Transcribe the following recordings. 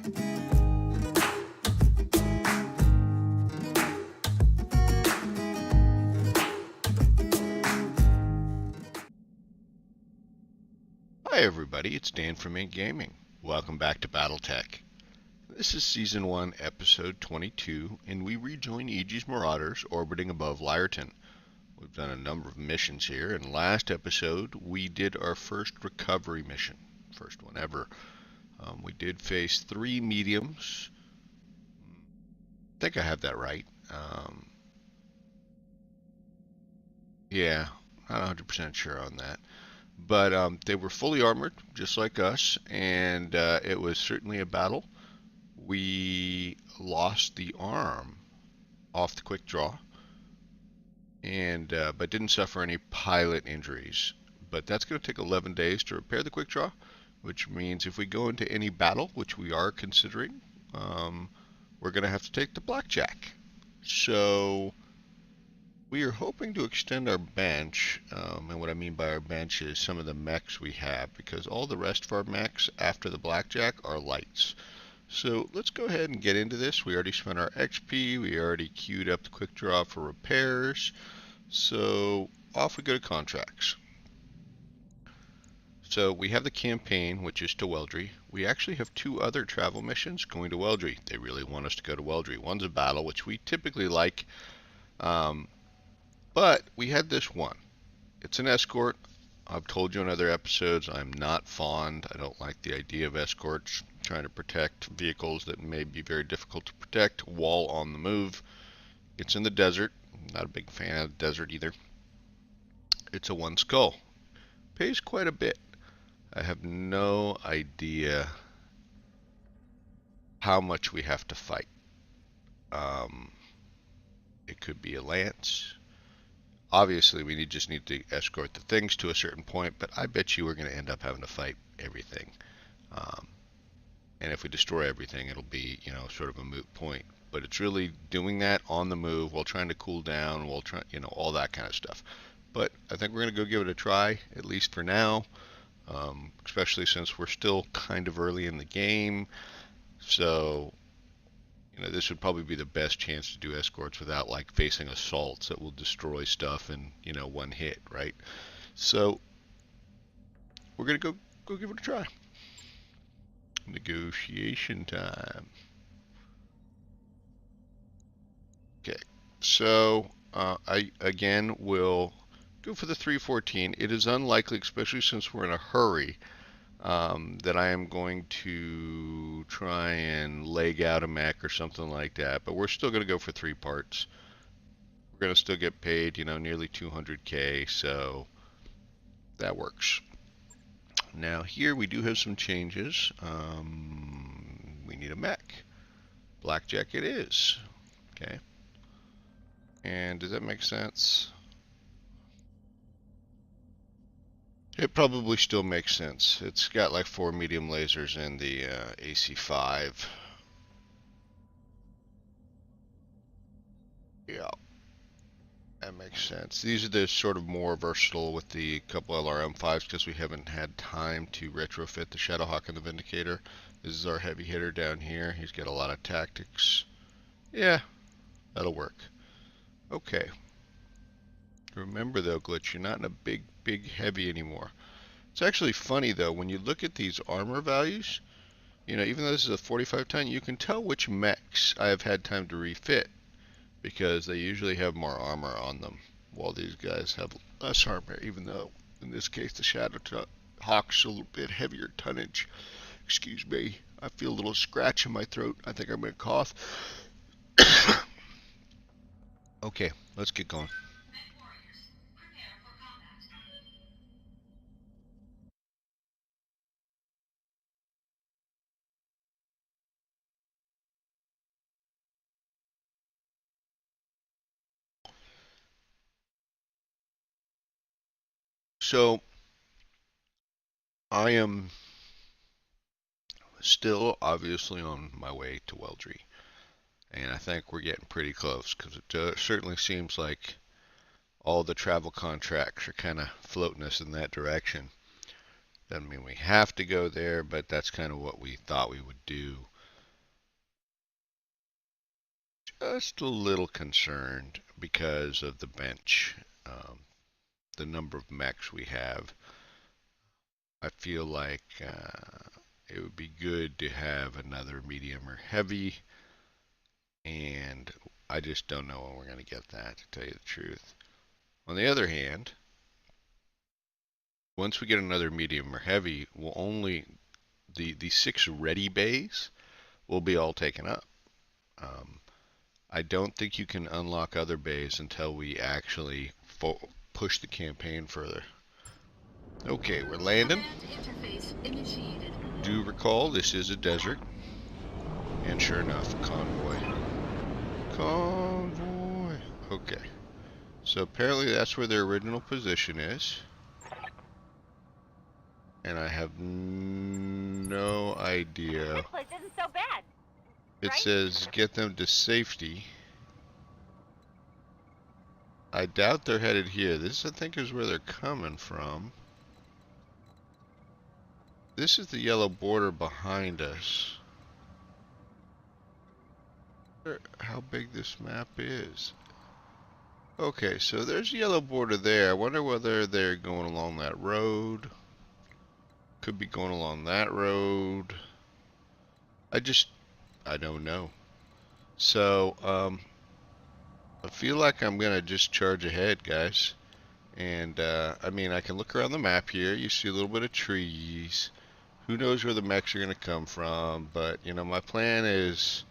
Hi everybody, it's Dan from Ink Gaming. Welcome back to Battletech. This is Season 1, Episode 22, and we rejoin Aegis Marauders orbiting above Lyreton. We've done a number of missions here, and last episode we did our first recovery mission. First one ever. We did face 3 mediums. I think I have that right. Yeah, not 100% sure on that. But they were fully armored, just like us, and it was certainly a battle. We lost the arm off the quick draw, and but didn't suffer any pilot injuries. But that's going to take 11 days to repair the quick draw, which means if we go into any battle, which we are considering, we're going to have to take the blackjack. So we are hoping to extend our bench, and what I mean by our bench is some of the mechs we have, because all the rest of our mechs after the blackjack are lights. So let's go ahead and get into this. We already spent our XP, we already queued up the quick draw for repairs, so off we go to contracts. So we have the campaign, which is to Weldry. We actually have 2 other travel missions going to Weldry. They really want us to go to Weldry. One's a battle, which we typically like. But we had this one. It's an escort. I've told you in other episodes I'm not fond. I don't like the idea of escorts trying to protect vehicles that may be very difficult to protect while on the move. It's in the desert. Not a big fan of the desert either. It's a 1 skull. Pays quite a bit. I have no idea how much we have to fight. It could be a lance. Obviously, we just need to escort the things to a certain point, but I bet you we're going to end up having to fight everything. And if we destroy everything, it'll be, sort of a moot point. But it's really doing that on the move while trying to cool down, while trying, all that kind of stuff. But I think we're going to go give it a try, at least for now, especially since we're still kind of early in the game. So this would probably be the best chance to do escorts without like facing assaults that will destroy stuff in, 1 hit, right? So we're gonna go give it a try. Negotiation time. Okay, so I again will go for the 314. It is unlikely, especially since we're in a hurry, that I am going to try and leg out a mech or something like that, but we're still going to go for 3 parts. We're going to still get paid, nearly 200k, so that works. Now here we do have some changes. We need a mech. Blackjack it is. Okay. And does that make sense? It probably still makes sense. It's got like 4 medium lasers in the AC5. Yeah, that makes sense. These are the sort of more versatile with the couple LRM5s because we haven't had time to retrofit the Shadowhawk and the Vindicator. This is our heavy hitter down here. He's got a lot of tactics. Yeah, that'll work. Okay. Remember though, Glitch, you're not in a big heavy anymore. It's actually funny though, when you look at these armor values, even though this is a 45 ton, you can tell which mechs I have had time to refit because they usually have more armor on them, while these guys have less armor, even though in this case the Shadowhawk's a little bit heavier tonnage. Excuse me, I feel a little scratch in my throat. I think I'm going to cough. Okay, let's get going. So I am still obviously on my way to Weldry, and I think we're getting pretty close because it certainly seems like all the travel contracts are kind of floating us in that direction. Doesn't mean we have to go there, but that's kind of what we thought we would do. just a little concerned because of the bench, the number of mechs we have. I feel like it would be good to have another medium or heavy, and I just don't know when we're going to get that, to tell you the truth. On the other hand, once we get another medium or heavy, we'll only the 6 ready bays will be all taken up. I don't think you can unlock other bays until we actually push the campaign further. Okay, we're landing. Do recall this is a desert, and sure enough, convoy. Convoy. Okay, so apparently that's where their original position is. And I have no idea. This place isn't so bad. It says get them to safety. I doubt they're headed here. This, I think, is where they're coming from. This is the yellow border behind us. How big this map is. Okay, so there's a yellow border there. I wonder whether they're going along that road. Could be going along that road. I don't know. So, I feel like I'm gonna just charge ahead, guys. And, I mean, I can look around the map here. You see a little bit of trees. Who knows where the mechs are gonna come from, but, you know, my plan is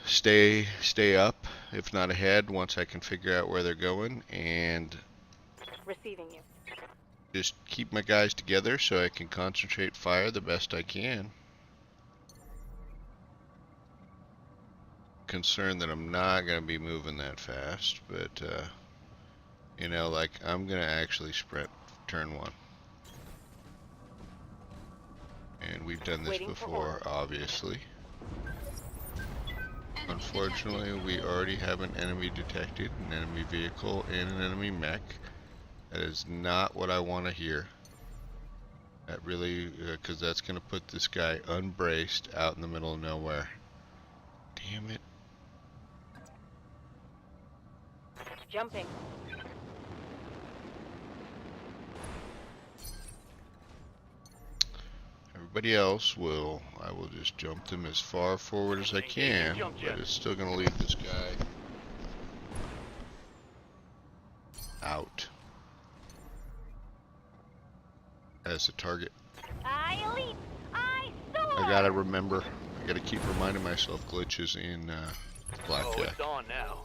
stay up, if not ahead, once I can figure out where they're going, and Receiving you. just keep my guys together so I can concentrate fire the best I can. Concerned that I'm not going to be moving that fast, but you know, like, I'm going to actually sprint turn 1. And we've done this before, obviously. Unfortunately, we already have an enemy detected, an enemy vehicle, and an enemy mech. That is not what I want to hear. That really, because that's going to put this guy unbraced out in the middle of nowhere. Damn it. Jumping. Everybody else I will just jump them as far forward as I can, but it's still going to leave this guy out as a target. I soar. I gotta remember, I gotta keep reminding myself glitches in Blackjack. Oh, it's on now.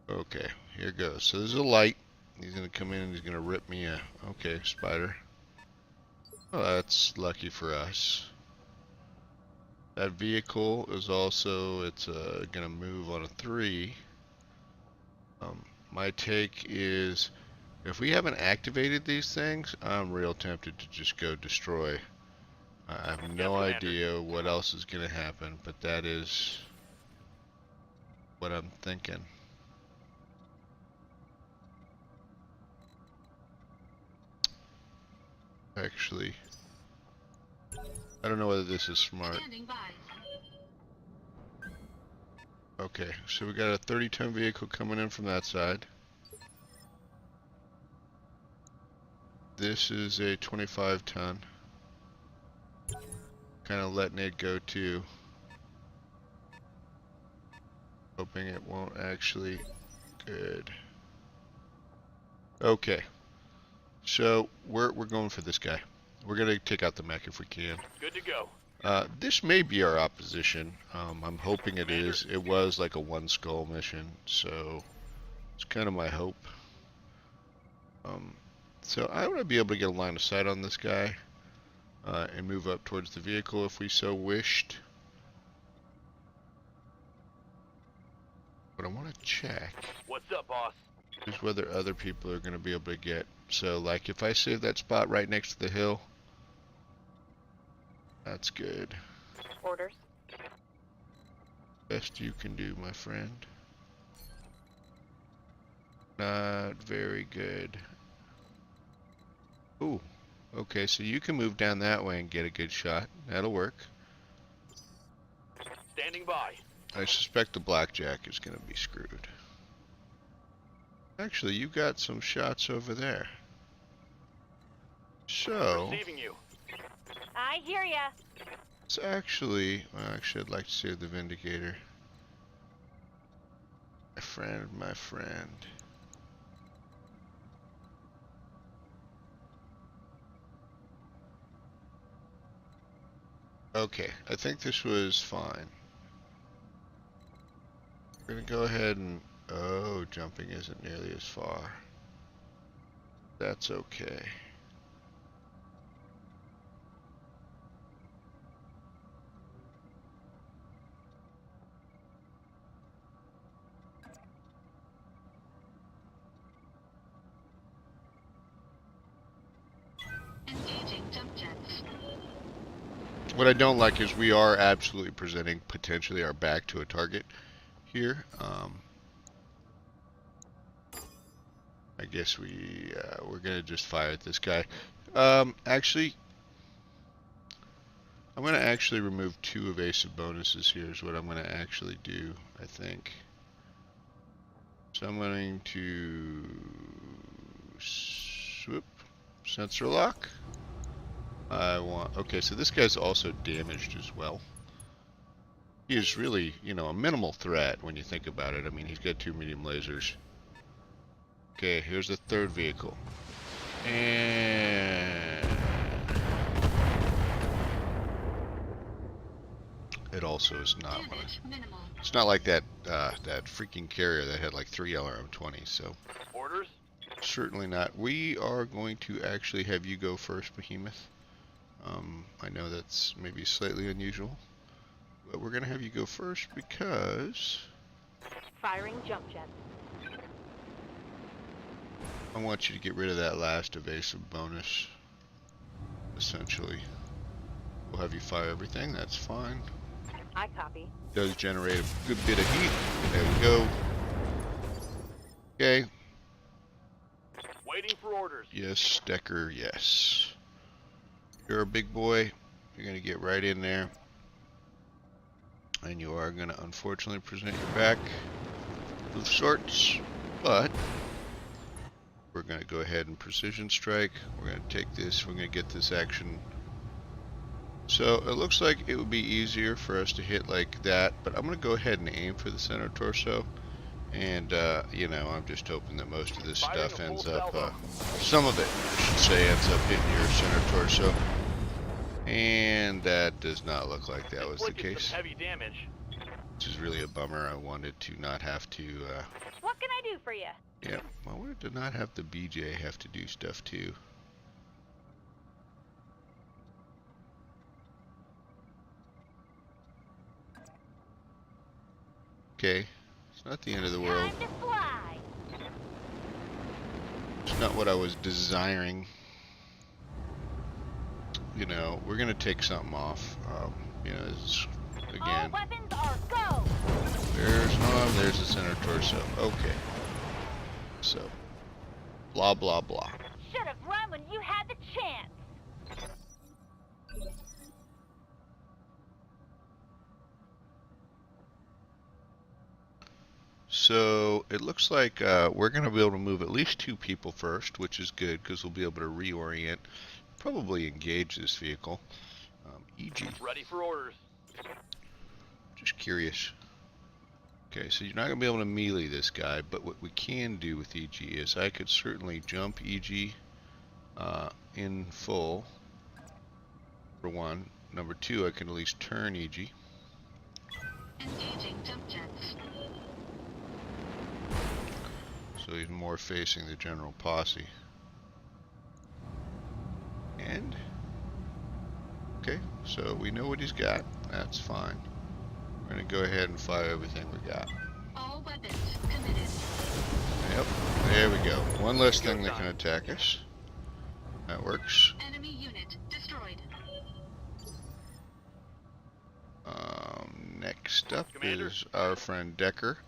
Okay, here goes. So there's a light. He's gonna come in and he's gonna rip me a... Okay, spider. Well, that's lucky for us. That vehicle is also, it's gonna move on a 3. My take is, if we haven't activated these things, I'm real tempted to just go destroy. I have no idea what else is gonna happen, but that is what I'm thinking. Actually, I don't know whether this is smart. Okay, so we got a 30-ton vehicle coming in from that side. This is a 25-ton. Kind of letting it go too. Hoping it won't actually. Good. Okay. So we're going for this guy. We're gonna take out the mech if we can. Good to go. This may be our opposition. I'm hoping it is. It was like a 1 skull mission, so it's kind of my hope. So I want to be able to get a line of sight on this guy and move up towards the vehicle if we so wished. But I want to check. What's up, boss? Is whether other people are going to be able to get. So, like, if I save that spot right next to the hill, that's good. Orders. Best you can do, my friend. Not very good. Ooh. Okay, so you can move down that way and get a good shot. That'll work. Standing by. I suspect the blackjack is going to be screwed. Actually, you got some shots over there. So, Receiving you. I hear ya. it's actually, well, actually, I'd like to save the Vindicator. My friend, my friend. Okay, I think this was fine. We're gonna go ahead and, oh, jumping isn't nearly as far. That's okay. Engaging jump jets. What I don't like is we are absolutely presenting potentially our back to a target here. I guess we're gonna just fire at this guy. Actually, I'm gonna actually remove 2 evasive bonuses here. Is what I'm gonna actually do. I think. So I'm going to swoop sensor lock. Okay, so this guy's also damaged as well. He is really, you know, a minimal threat when you think about it. I mean, he's got 2 medium lasers. Okay, here's the 3rd vehicle. And it also is not one of, it's not like that that freaking carrier that had like 3 LRM-20s, so Orders. certainly not. We are going to actually have you go first, Behemoth. I know that's maybe slightly unusual, but we're going to have you go first because Firing jump jets. I want you to get rid of that last evasive bonus, essentially. We'll have you fire everything, that's fine. I copy. Does generate a good bit of heat. There we go. Okay. Waiting for orders. Yes, Decker, yes. You're a big boy. You're going to get right in there. And you are going to unfortunately present your back of sorts. But we're going to go ahead and precision strike. We're going to take this. We're going to get this action. So it looks like it would be easier for us to hit like that. But I'm going to go ahead and aim for the center torso. And, you know, I'm just hoping that most of this stuff ends up, some of it, I should say, ends up hitting your center torso. And that does not look like that was the case. Heavy damage. Which is really a bummer. I wanted to not have to, What can I do for you? yeah, I wanted to not have the BJ have to do stuff too. Okay, it's not the end of the world. Time to fly. It's not what I was desiring. You know, we're gonna take something off. You know, this, All again, weapons are go. there's the center torso. Okay. So, blah blah blah. Should have run when you had the chance. So it looks like we're going to be able to move at least 2 people first, which is good because we'll be able to reorient, probably engage this vehicle. EG. Ready for orders. Just curious. Okay, so you're not going to be able to melee this guy, but what we can do with EG is I could certainly jump EG in full, for one. Number 2, I can at least turn EG. Engaging jump jets. So he's more facing the general posse. And, okay, so we know what he's got. That's fine. We're going to go ahead and fire everything we got. All weapons committed. Yep, there we go. One less thing that can attack us. That works. Enemy unit destroyed. Next up Commander. is our friend Decker.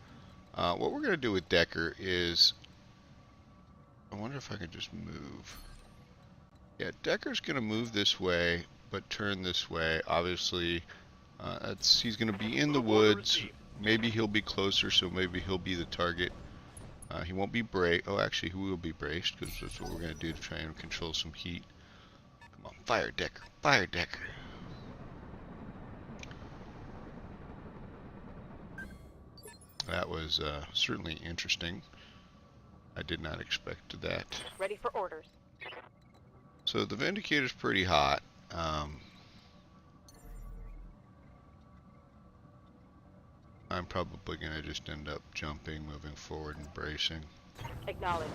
What we're going to do with Decker is, I wonder if I could just move. Yeah, Decker's going to move this way, but turn this way. Obviously, he's going to be in the woods, Maybe he'll be closer, so maybe he'll be the target. He won't be braced. Oh, actually, he will be braced, because that's what we're going to do to try and control some heat. Come on, fire, Decker. Fire, Decker. That was certainly interesting. I did not expect that. Ready for orders. So the Vindicator's pretty hot. I'm probably going to just end up jumping, moving forward, and bracing. Acknowledged.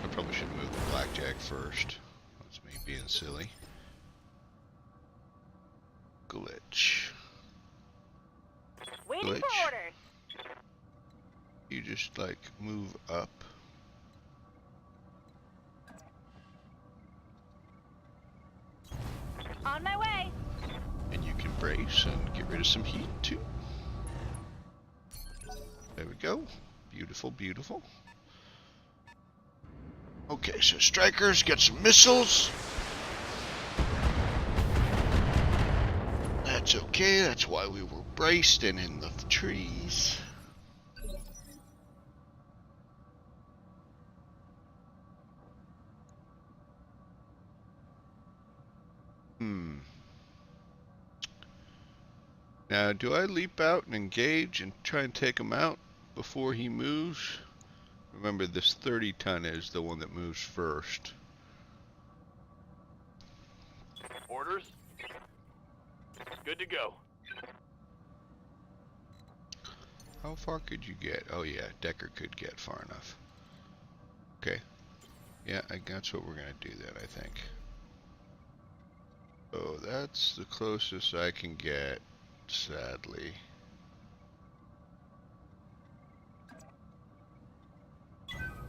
I probably should move the Blackjack first. That's me being silly. Glitch. Waiting Glitch. for orders. You just like move up. On my way. And you can brace and get rid of some heat too. There we go. Beautiful, beautiful. Okay, so strikers, get some missiles. That's okay, that's why we were braced and in the trees. Now, do I leap out and engage and try and take him out before he moves? Remember, this 30-ton is the one that moves first. Orders? Good to go. How far could you get? Oh yeah, Decker could get far enough. Okay. Yeah, that's what we're gonna do then, I think. Oh, that's the closest I can get, sadly.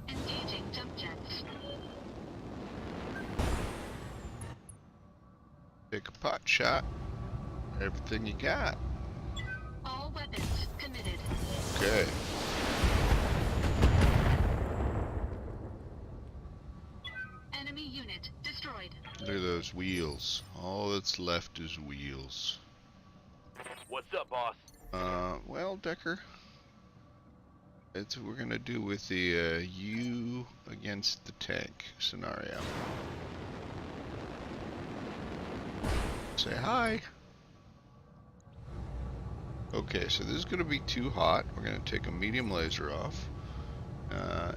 Engaging jump jets. Take a pot shot. Everything you got. All weapons committed. Okay. Enemy unit destroyed. Look at those wheels. All that's left is wheels. What's up, boss? Well, Decker, it's what we're gonna do with the you against the tank scenario. Say hi. Okay, so this is gonna be too hot. We're gonna take a medium laser off,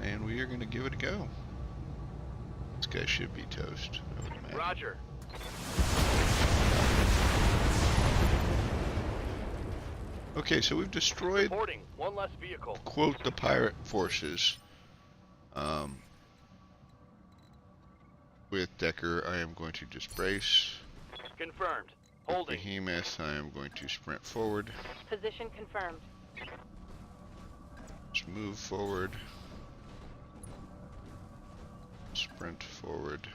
and we are gonna give it a go. This guy should be toast, I would imagine. Roger. Okay, so we've destroyed, Reporting. One less vehicle. quote, the pirate forces. With Decker, I am going to just brace. Confirmed. With Holding. Behemoth, I am going to sprint forward. Position confirmed. Just move forward. Sprint forward.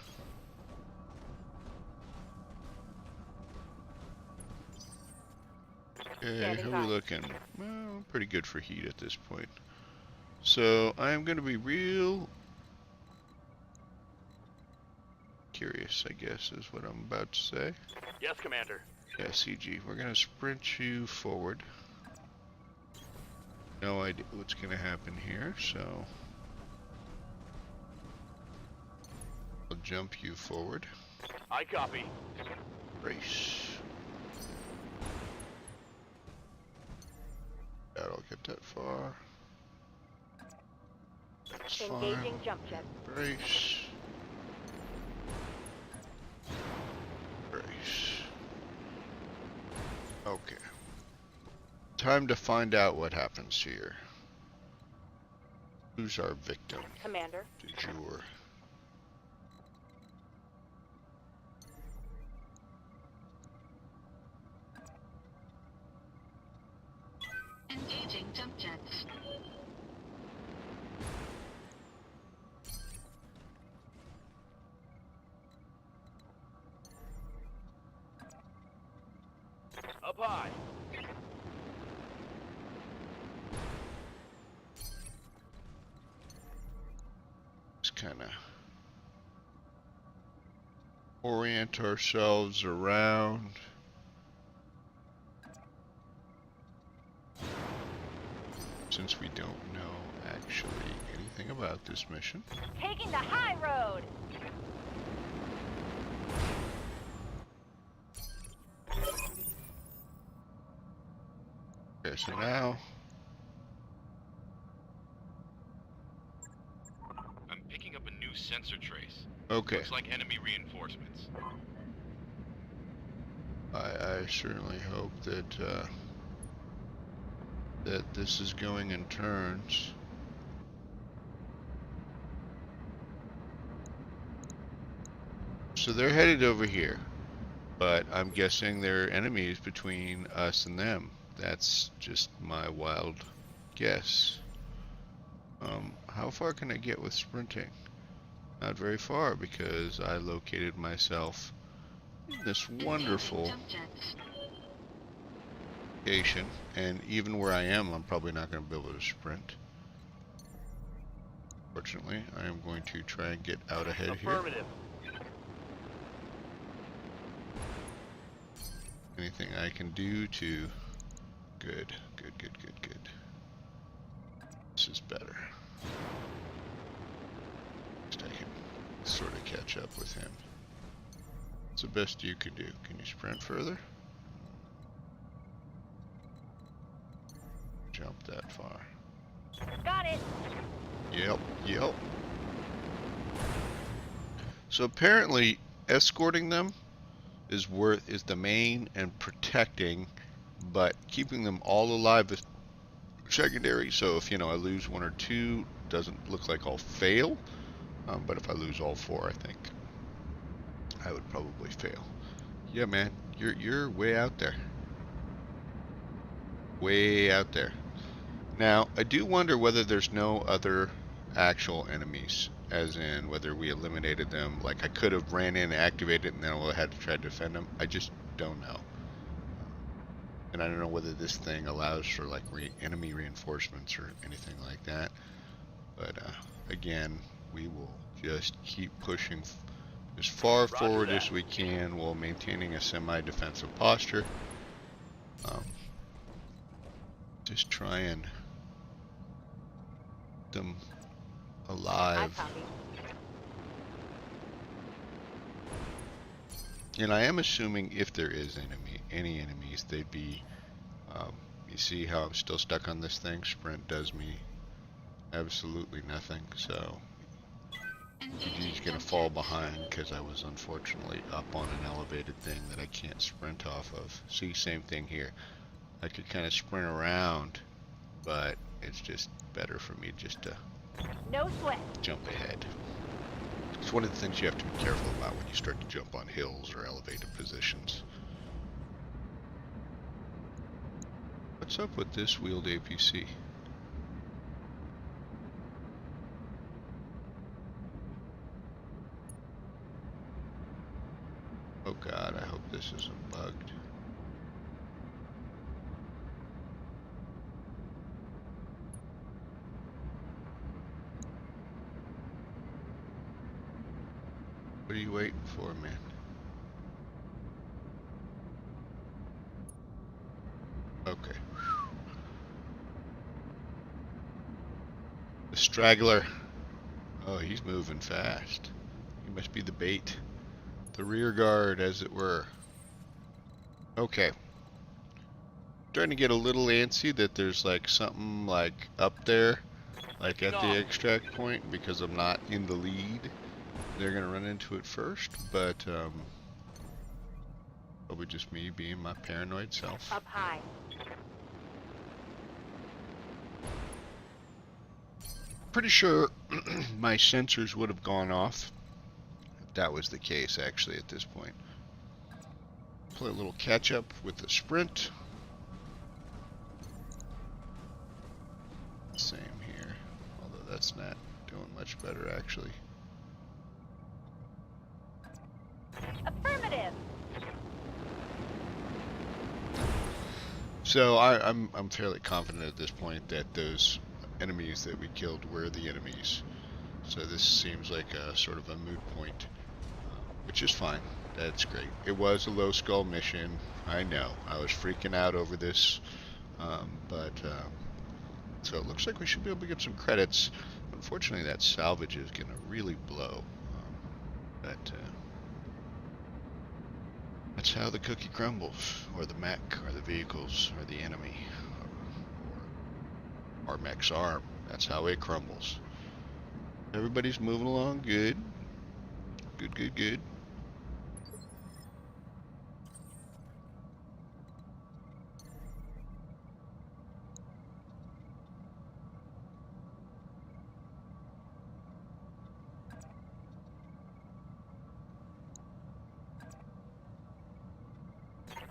Okay, Standing how by. are we looking? Well, pretty good for heat at this point. So, I am going to be real curious, I guess, is what I'm about to say. Yes, Commander. Yeah, CG, we're going to sprint you forward. No idea what's going to happen here, so I'll jump you forward. I copy. Brace. Doubt I'll get that far. That's fine. Engaging jump jet. Brace. Brace. Okay. Time to find out what happens here. Who's our victim? Commander. Du jour. Engaging jump jets. Up high. Just kind of orient ourselves around. since we don't know actually anything about this mission. Taking the high road. Okay, so now I'm picking up a new sensor trace. okay. Looks like enemy reinforcements. I certainly hope that that this is going in turns. So they're headed over here, but I'm guessing there are enemies between us and them. That's just my wild guess. How far can I get with sprinting? Not very far, because I located myself in this wonderful Jump jets. location, and even where I am, I'm probably not going to be able to sprint. Fortunately, I am going to try and get out ahead here. Affirmative. Anything I can do to... Good. This is better. At least I can sort of catch up with him. What's the best you can do? Can you sprint further? Jump that far. Got it. Yep. So apparently, escorting them is the main, and protecting, but keeping them all alive is secondary. So if, you know, I lose one or two, doesn't look like I'll fail. But if I lose all four, I think I would probably fail. Yeah, man, you're way out there. Way out there. Now, I do wonder whether there's no other actual enemies, as in whether we eliminated them. Like, I could have ran in, activated, and then I would have had to try to defend them. I just don't know. And I don't know whether this thing allows for, like, enemy reinforcements or anything like that. But, again, we will just keep pushing as far forward as we can while maintaining a semi-defensive posture. Just try and get them I alive. copy. And I am assuming if there is any enemies, they'd be, you see how I'm still stuck on this thing? Sprint does me absolutely nothing, so he's gonna fall behind because I was unfortunately up on an elevated thing that I can't sprint off of. See, same thing here. I could kind of sprint around, but it's just better for me just to No sweat. jump ahead. It's one of the things you have to be careful about when you start to jump on hills or elevated positions. What's up with this wheeled APC? Oh god, I hope this isn't bugged. What are you waiting for, man? Okay. The straggler. Oh, he's moving fast. He must be the bait. The rear guard, as it were. Okay. Starting to get a little antsy that there's like something like up there, like at the extract point, because I'm not in the lead. They're gonna run into it first, but probably just me being my paranoid self. Up high. Pretty sure my sensors would have gone off if that was the case, actually, at this point. Play a little catch up with the sprint. Same here, although that's not doing much better, actually. Affirmative. So I'm fairly confident at this point that those enemies that we killed were the enemies. So this seems like a sort of a moot point, which is fine. That's great. It was a low skull mission. I know. I was freaking out over this, but So it looks like we should be able to get some credits. Unfortunately, that salvage is going to really blow. But that's how the cookie crumbles, or the mech, or the vehicles, or the enemy, or our mech's arm. That's how it crumbles. Everybody's moving along good. Good, good, good.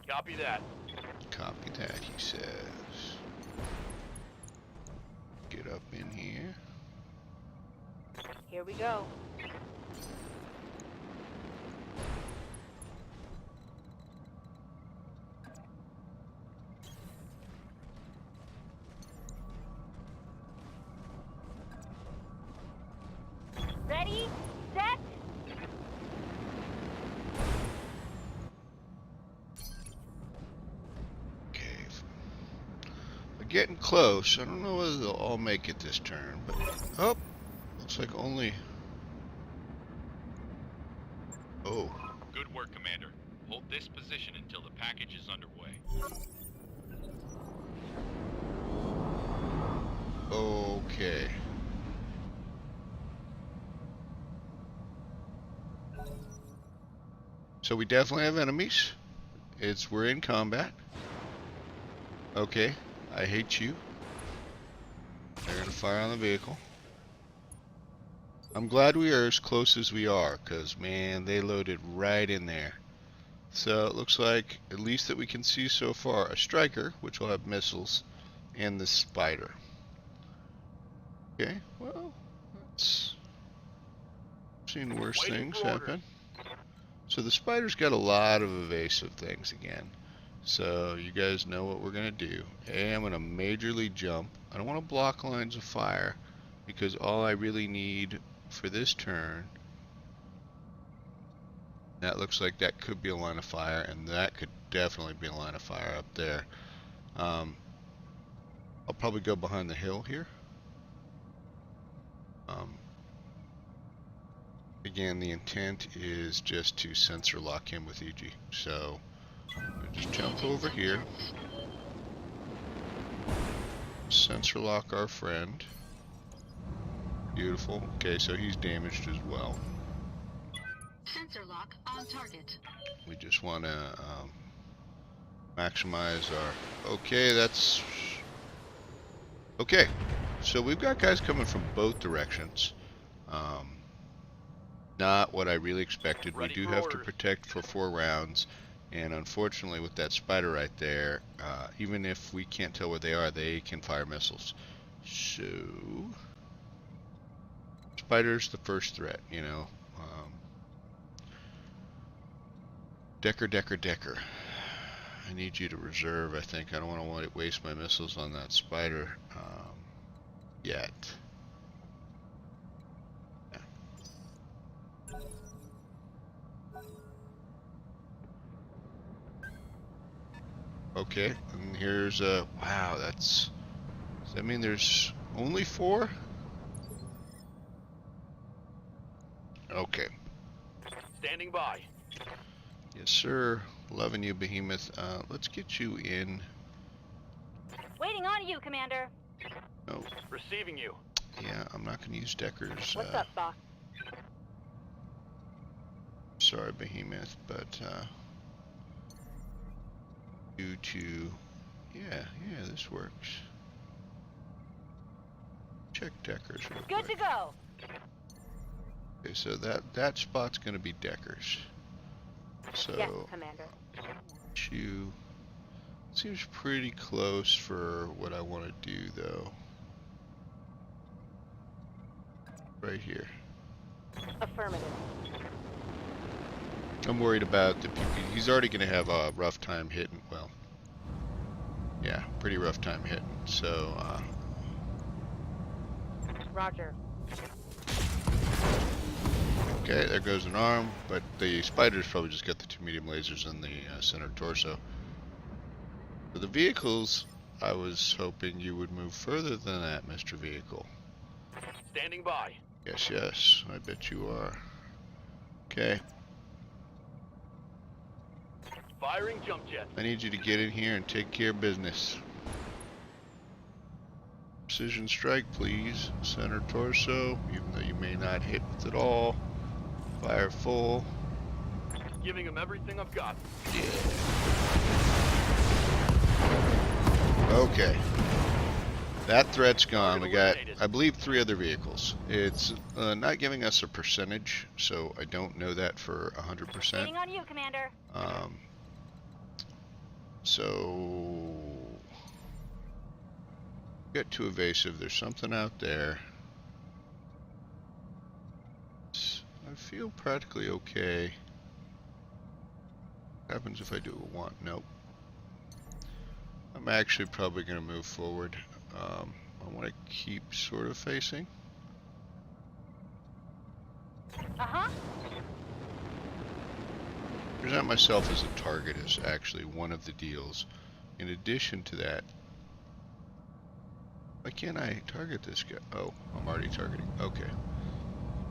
Copy that. Copy that, he says. Get up in here. Here we go. Ready, set. Okay. We're getting close. I don't know whether they'll all make it this turn, but... Oh! Looks like only... Oh. Good work, Commander. Hold this position until the package is underway. Okay. So we definitely have enemies. We're in combat. Okay. I hate you. They're gonna fire on the vehicle. I'm glad we are as close as we are, because, man, they loaded right in there. So it looks like, at least that we can see so far, a striker, which will have missiles, and the spider. Okay, well, that's... seen worse Waiting things for orders. happen. So the spider's got a lot of evasive things again. So you guys know what we're going to do. A, I'm going to majorly jump. I don't want to block lines of fire, because all I really need for this turn, that looks like that could be a line of fire, and that could definitely be a line of fire up there. I'll probably go behind the hill here. Again, the intent is just to sensor lock him with EG. So we'll just jump over here, sensor lock our friend. Beautiful. Okay, so he's damaged as well. Sensor lock on target. We just want to maximize our... Okay, that's... Okay, so we've got guys coming from both directions. Not what I really expected. We Ready do for have to orders. protect for 4 rounds. And unfortunately, with that spider right there, even if we can't tell where they are, they can fire missiles. So... Spider's the first threat, you know. Decker. I need you to reserve, I think. I don't want to waste my missiles on that spider yet. Yeah. Okay, and here's a... Wow, that's... Does that mean there's only 4? Okay. Standing by. Yes, sir. Loving you, Behemoth. Let's get you in. Waiting on you, Commander. Oh, Receiving you. yeah, I'm not going to use Deckers. What's up, boss? Sorry, Behemoth, but due to... Yeah, this works. Check Deckers real Good quick. to go. Okay, so that spot's going to be Deckers. So... Yes, Commander. You seems pretty close for what I want to do, though. Right here. Affirmative. I'm worried about the PP. He's already going to have a rough time hitting. Well, yeah, pretty rough time hitting. So, Roger. okay, there goes an arm, but the spider's probably just got the 2 medium lasers in the center torso. So the vehicles, I was hoping you would move further than that, Mr. Vehicle. Standing by. Yes, yes, I bet you are. Okay, Firing jump jets. I need you to get in here and take care of business. Precision strike, please. Center torso, even though you may not hit with it all. Fire full. Giving him everything I've got. Yeah. Okay. That threat's gone. We got, I believe, 3 other vehicles. It's not giving us a percentage, so I don't know that for 100%. Waiting on you, Commander. So get too evasive. There's something out there. I feel practically okay. What happens if I do a 1? Nope. I'm actually probably going to move forward. I want to keep sort of facing. Uh-huh. Present myself as a target is actually one of the deals. In addition to that, why can't I target this guy? Oh, I'm already targeting. Okay.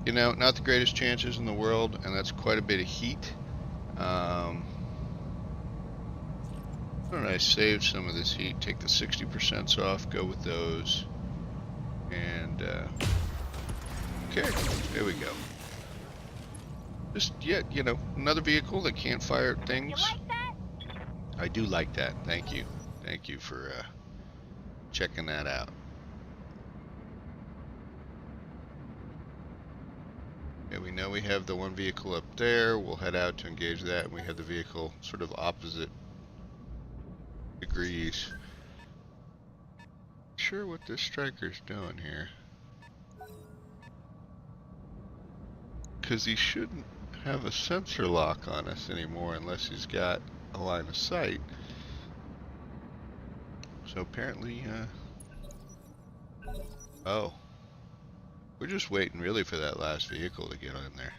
You know, not the greatest chances in the world, and that's quite a bit of heat. Why don't I save some of this heat, take the 60% off, go with those, and okay, there we go. Just yet, you know, another vehicle that can't fire You things. like that? I do like that. Thank you for checking that out. Yeah, we know we have the one vehicle up there. We'll head out to engage that, and we have the vehicle sort of opposite degrees. Sure what this striker's doing here. Because he shouldn't have a sensor lock on us anymore unless he's got a line of sight. So apparently, oh. We're just waiting really for that last vehicle to get in there.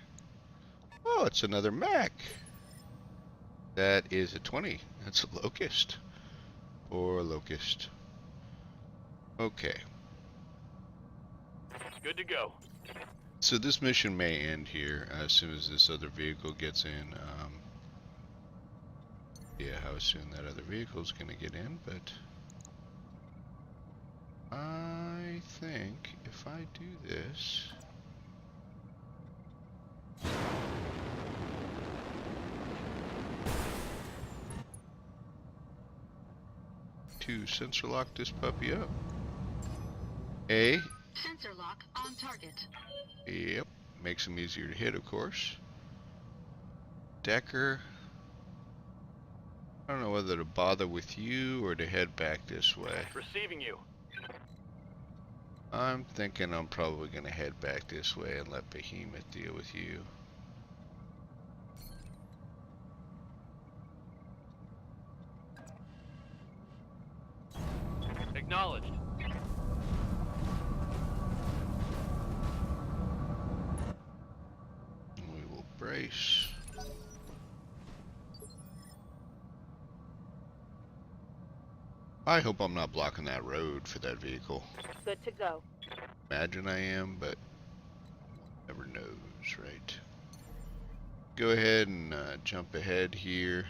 Oh, it's another mech. That is a 20. That's a Locust. Or Locust. Okay. Good to go. So this mission may end here as soon as this other vehicle gets in. Yeah, how soon that other vehicle is going to get in, but I think if I do this, to sensor lock this puppy up. Sensor lock on target. Yep, makes him easier to hit, of course. Decker, I don't know whether to bother with you or to head back this way. Receiving you. I'm thinking I'm probably going to head back this way and let Behemoth deal with you. Acknowledged. We will brace. I hope I'm not blocking that road for that vehicle. Good to go. Imagine I am, but never knows, right? Go ahead and jump ahead here.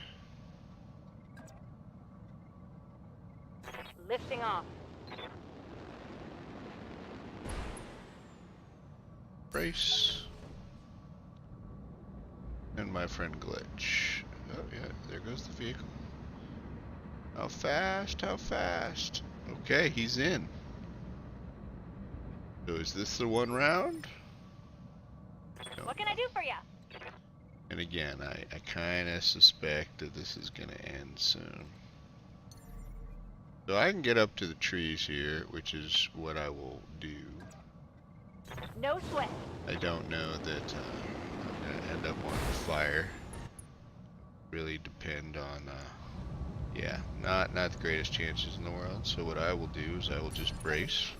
Lifting off. Brace. And my friend Glitch. Oh yeah, there goes the vehicle. How fast? How fast? Okay, he's in. So is this the one round? No. What can I do for you? And again, I kind of suspect that this is going to end soon. So I can get up to the trees here, which is what I will do. No sweat. I don't know that I'm going to end up on fire. Really depend on, yeah, not the greatest chances in the world. So what I will do is I will just brace.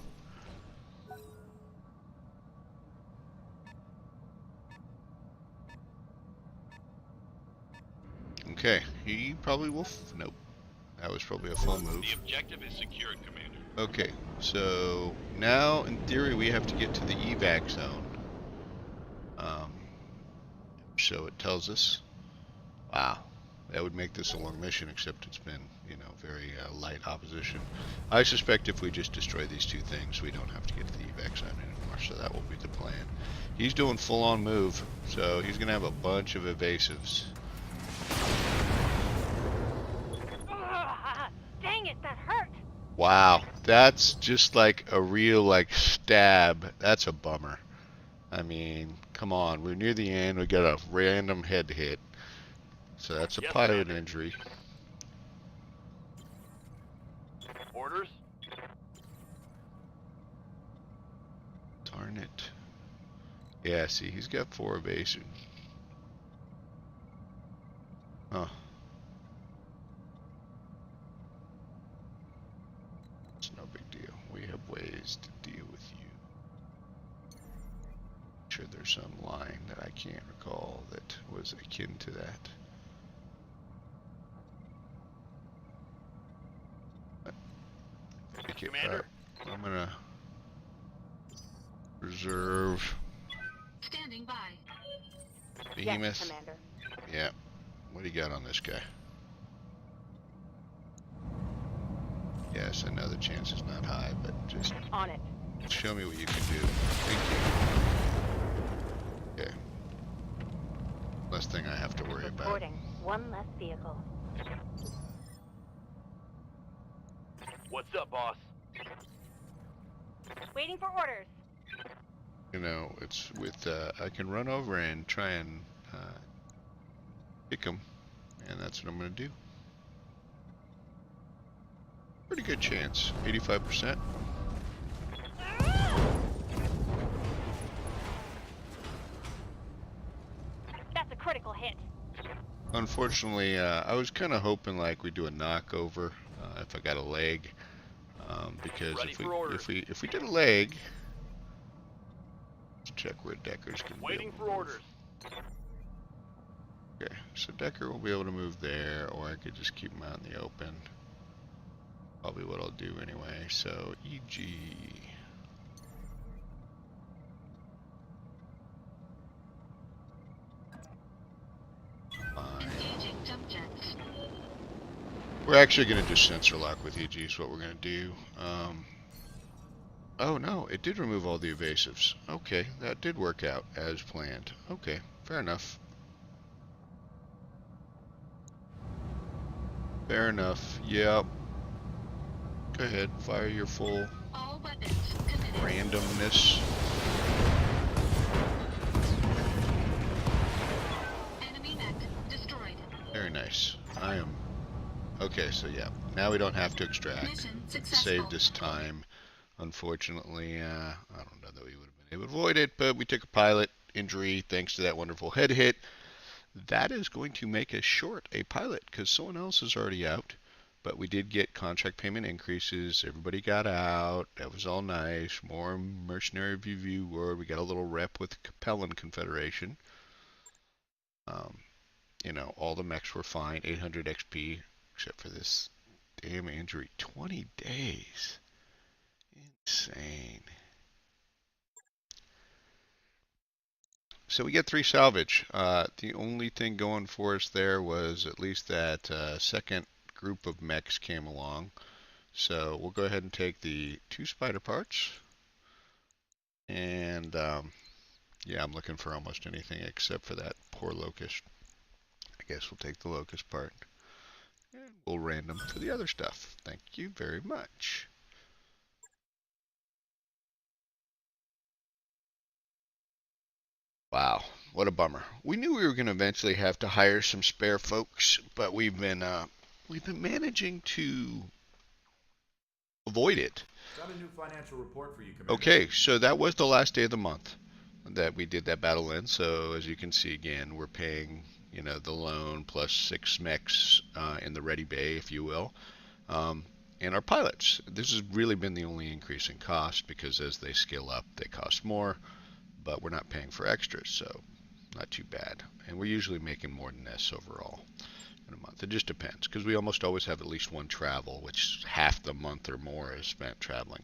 Okay, he probably will. Nope, That was probably a full move. The objective is secured, Commander. Okay, so now in theory we have to get to the evac zone. So it tells us. Wow, that would make this a long mission, except it's been, you know, very light opposition. I suspect if we just destroy these two things, we don't have to get to the evac zone anymore, so that will be the plan. He's doing full-on move, so he's going to have a bunch of evasives. Dang it, that hurt. Wow, that's just like a real, like, stab. That's a bummer. I mean, come on, we're near the end, we got a random head hit. So that's a Yes, pilot Commander. injury. Orders? Darn it. Yeah, see, he's got 4 evasion. Huh. It's no big deal. We have ways to deal with you. Sure, there's some line that I can't recall that was akin to that. Okay, Commander? I'm gonna reserve Standing by. Behemoth. Yes, Commander. Yeah. What do you got on this guy? Yes, I know the chance is not high, but just On it. show me what you can do. Thank you. Okay. Last thing I have to worry about. Reporting. One less vehicle. What's up, boss? Waiting for orders. You know, it's with, I can run over and try and kick him, and that's what I'm going to do. Pretty good chance, 85%. That's a critical hit. Unfortunately, I was kind of hoping like we do a knockover if I got a leg, because Ready if for orders. we did a leg, let's check where Decker's gonna Waiting be for able to orders. move. Okay, so Decker will be able to move there, or I could just keep him out in the open. Probably what I'll do anyway. So EG. Fine. Engaging jump jets. We're actually going to just sensor lock with EG is what we're going to do. Oh no, it did remove all the evasives. Okay, that did work out as planned. Okay, fair enough. Fair enough, yep. Go ahead, fire your full All weapons committed. randomness. Enemy mech destroyed. Very nice. I am... Okay, so yeah, now we don't have to extract. Mission successful. Saved us time. Unfortunately, I don't know that we would have been able to avoid it, but we took a pilot injury thanks to that wonderful head hit. That is going to make us short a pilot because someone else is already out. But we did get contract payment increases. Everybody got out. That was all nice. More mercenary review word. We got a little rep with Capellan Confederation. You know, all the mechs were fine. 800 XP, except for this damn injury. 20 days. Insane. So we get 3 salvage. The only thing going for us there was at least that second group of mechs came along. So we'll go ahead and take the 2 spider parts. And yeah, I'm looking for almost anything except for that poor locust. I guess we'll take the locust part. And we'll random for the other stuff. Thank you very much. Wow, what a bummer. We knew we were going to eventually have to hire some spare folks, but we've been managing to avoid it. Got a new financial report for you, Commander. Okay, so that was the last day of the month that we did that battle in. So as you can see again, we're paying, you know, the loan plus 6 mechs in the ready bay, if you will, and our pilots. This has really been the only increase in cost because as they scale up, they cost more, but we're not paying for extras, so not too bad. And we're usually making more than this overall. in a month. It just depends, because we almost always have at least one travel, which half the month or more is spent traveling.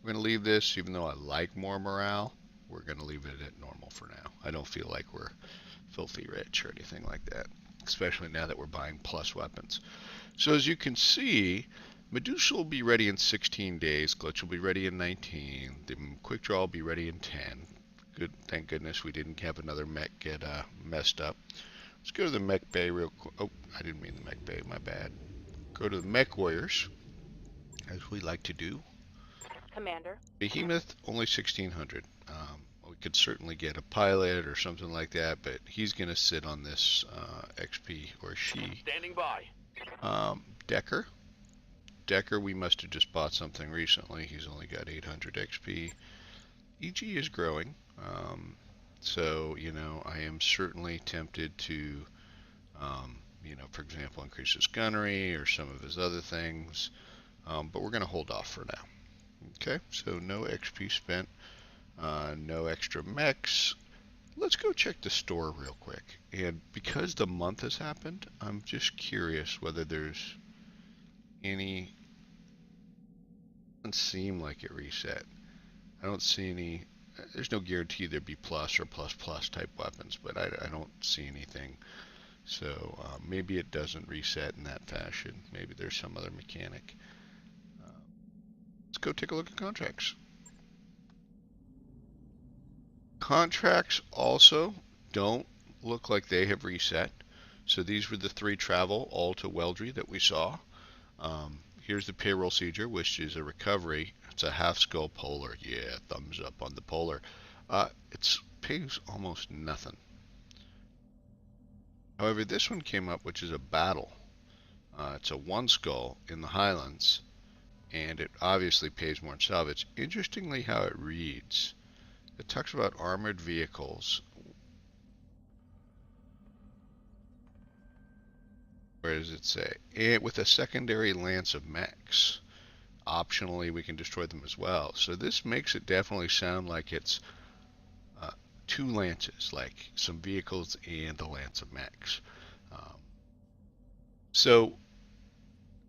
We're going to leave this, even though I like more morale, we're going to leave it at normal for now. I don't feel like we're filthy rich or anything like that, especially now that we're buying plus weapons. So as you can see, Medusa will be ready in 16 days, Glitch will be ready in 19, the Quick Draw will be ready in 10. Good, thank goodness we didn't have another mech get messed up. Let's go to the mech bay real quick. Oh, I didn't mean the mech bay, my bad. Go to the mech warriors, as we like to do. Commander. Behemoth, only 1600. We could certainly get a pilot or something like that, but he's going to sit on this XP, or she. Standing by. Decker. Decker, we must have just bought something recently. He's only got 800 XP. EG is growing. So, you know, I am certainly tempted to, you know, for example, increase his gunnery or some of his other things. But we're going to hold off for now. Okay, so no XP spent, no extra mechs. Let's go check the store real quick. And because the month has happened, I'm just curious whether there's any. It doesn't seem like it reset. I don't see any. There's no guarantee there'd be plus or plus plus type weapons, but I don't see anything. So maybe it doesn't reset in that fashion. Maybe there's some other mechanic. Let's go take a look at contracts. Contracts also don't look like they have reset. So these were the 3 travel, all to Weldry that we saw. Here's the payroll seizure, which is a recovery. It's a half skull polar. Yeah, thumbs up on the polar. It pays almost nothing. However, this one came up, which is a battle. It's a 1 skull in the Highlands, and it obviously pays more in salvage. Interestingly, how it reads. It talks about armored vehicles. Where does it say? And with a secondary lance of mechs. Optionally, we can destroy them as well. So this makes it definitely sound like it's 2 lances, like some vehicles and a lance of mechs. So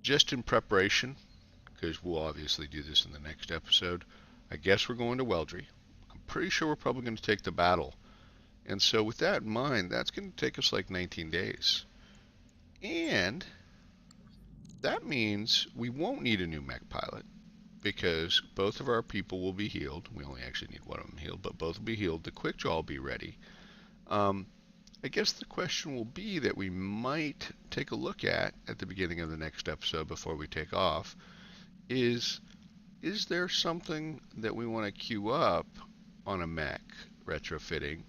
just in preparation, because we'll obviously do this in the next episode, I guess we're going to Weldry. I'm pretty sure we're probably going to take the battle. And so with that in mind, that's going to take us like 19 days. And that means we won't need a new mech pilot, because both of our people will be healed. We only actually need one of them healed, but both will be healed. The quick draw will be ready. I guess the question will be that we might take a look at the beginning of the next episode before we take off is there something that we want to queue up on a mech retrofitting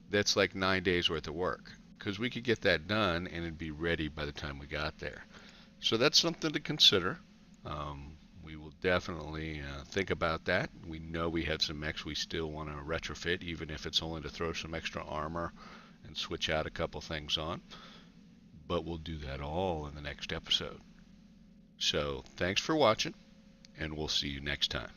that's like 9 days worth of work? Because we could get that done and it'd be ready by the time we got there. So that's something to consider. We will definitely think about that. We know we have some mechs we still want to retrofit, even if it's only to throw some extra armor and switch out a couple things on. But we'll do that all in the next episode. So thanks for watching, and we'll see you next time.